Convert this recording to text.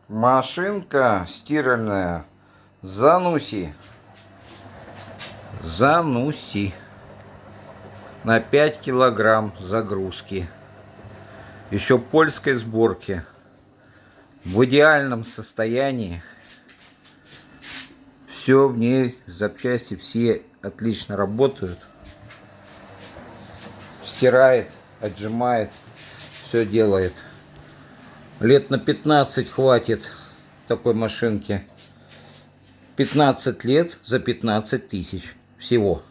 Машинка стиральная Зануси. Зануси. На 5 килограмм загрузки. Еще польской сборки. В идеальном состоянии. Все в ней, запчасти все отлично работают. Стирает, отжимает, все делает. Лет на 15 хватит такой машинки. 15 лет за 15 тысяч всего.